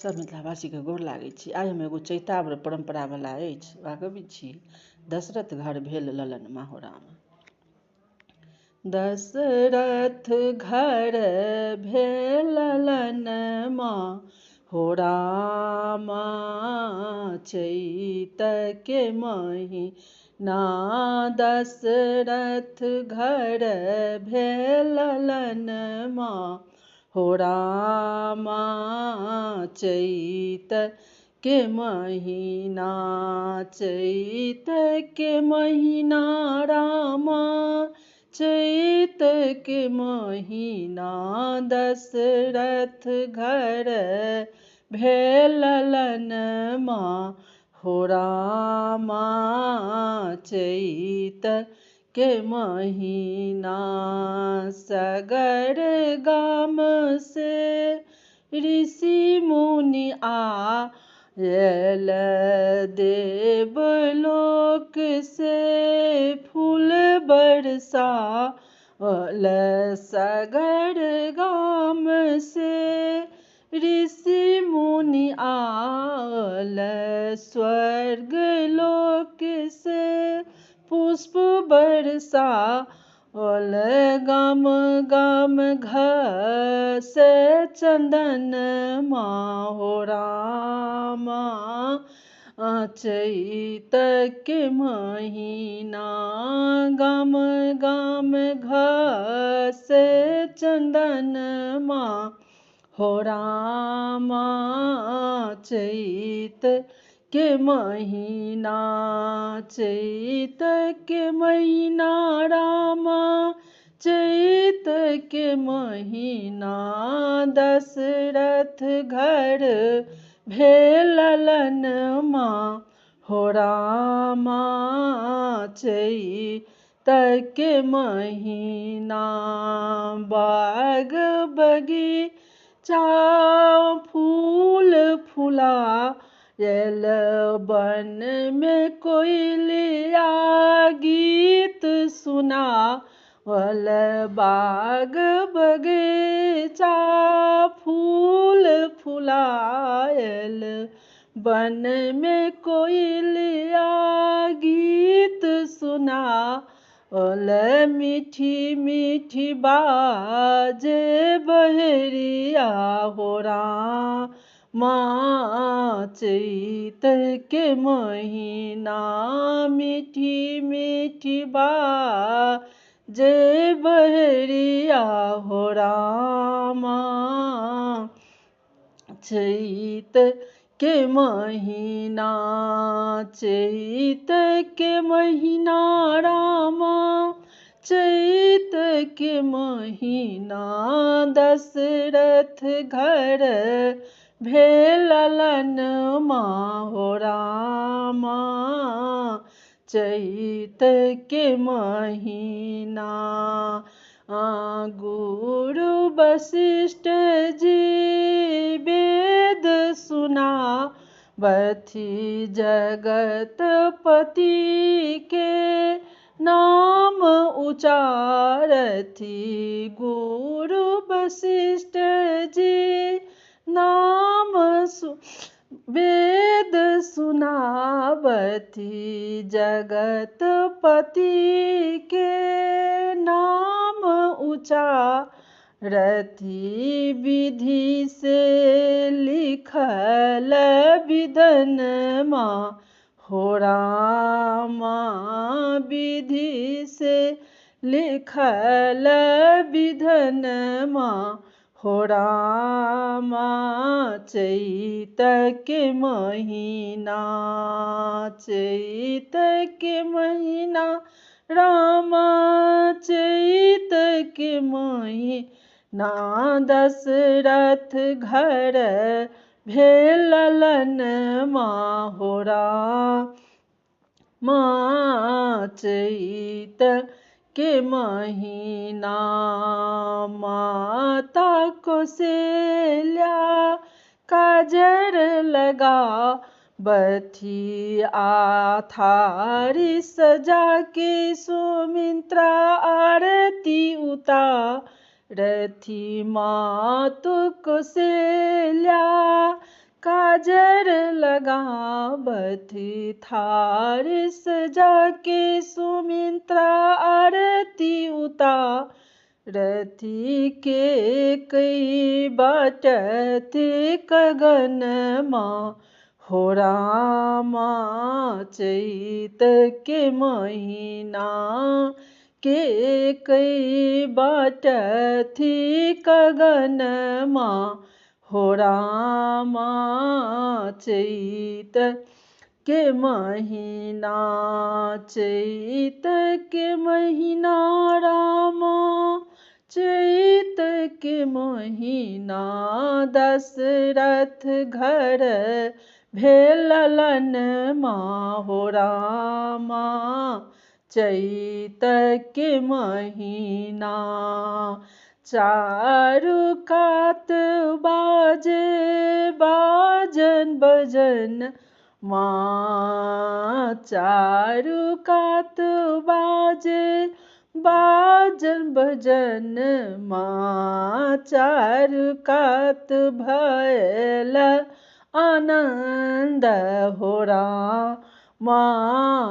सब मिथिलावासी के गोर लागै छी। आइ हम एगो चैताव्र परंपरा वाला अछि वा कवि छी। दशरथ घर भेल ललन माहो राम। दशरथ घर भेल ललन माहो राम। चैत के महीना दशरथ घर भेल ललन माहो रामा। चैत के महीना चैत के महीना रामा। चैत के महीना दशरथ घर भेल ललन माहो रामा। चैत के महीना सगर गाम से ऋषि मुनि आयल। देवलोक से फूल बरसावल। सगर गाम से ऋषि मुनि आयल। स्वर्ग लोक से पुष्प बरसावल। गाम गाम घस चंदन माहो रामा। चैत के महीना गाम गाम घस चंदन माहो रामा। चैत के महीना चैत के महीना रामा। चैत के महीना दशरथ घर भेल ललन माहो रामा। चैत के महीना बाग बगीचा फूल फुलायल। वन में कोयलिया गीत सुनावल। बाग बगीचा फूल फुलायल। वन में कोयलिया गीत सुनावल। मीठी मीठी बाजे बहरिया हो रामा। चैत के महीना मीठी मीठी बाजे बहरिया हो रामा। चैत के महीना चैत के महीना रामा। चैत के महीना दशरथ घर भेल ललन माहो रामा। चैत के महीना गुरु वशिष्ठ जी वेद सुनावथि। जगतपति के नाम उचारथि। गुरु वशिष्ठ जी नाम वेद सुनावथि। जगतपति के नाम उचारथि। विधि से लिखल विधन माहो रामा। विधि से लिखल विधन माहो रामा। चैत के महीना चैत के महीना रामा। चैत के महीना दशरथ घर भेल ललन माहो रामा। चैत के महीना माता कौशल्या काजर लगावथि। थारी सजा के सुमित्रा आरती उतारथि। मातु कौशल्या काजर लगावथि थार सजा के सुमित्रा आरती उतारथि के कई बाटथि गगनमा हो रामा चैत के महीना के कई बाटथि गगनमा हो रामा चैत के महीना चैत के महीना रामा चैत के महीना दशरथ घर भेल ललनमा हो रामा चैत के महीना चारु कात बाजे बाजन बजन माँ चारु कात बाजे बाजन बजन माँ चारु कात भयल आनंद हो रामा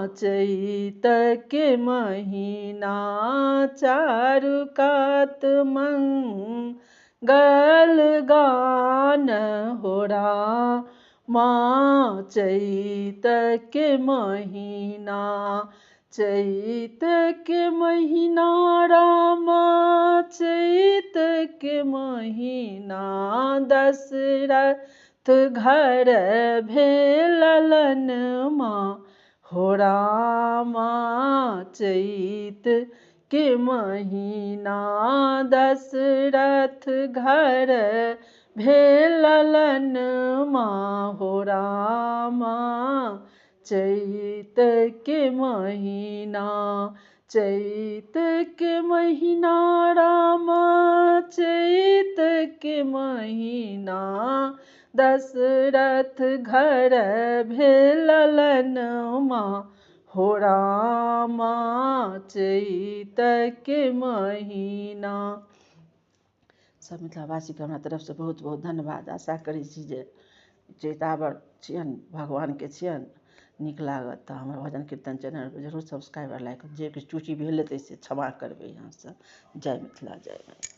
चैत के महीना चारु कात मंगल गान हो रामा चैत के महीना चैत के महीना रामा चैत के महीना दशरथ घर भेल ललनमा हो रामा चैत के महीना दशरथ घर भेल ललनमा हो रामा चैत के महीना चैत के महीना रामा चैत के महीना दशरथ घर भेल ललनमा हो रामा चैत के महीना। सब मिथिलावासीके हमरा तरफसँ बहुत बहुत धन्यवाद। आशा करै छी जे चैतावर छियनि भगवानके छियनि नीक लागत तऽ हमर भजन कीर्तन चैनल जरूर सब्सक्राइब लाइक जे किछु त्रुटि भेल हेतै से क्षमा करबै अहाँसँ। जय मिथिला जय मैथिली।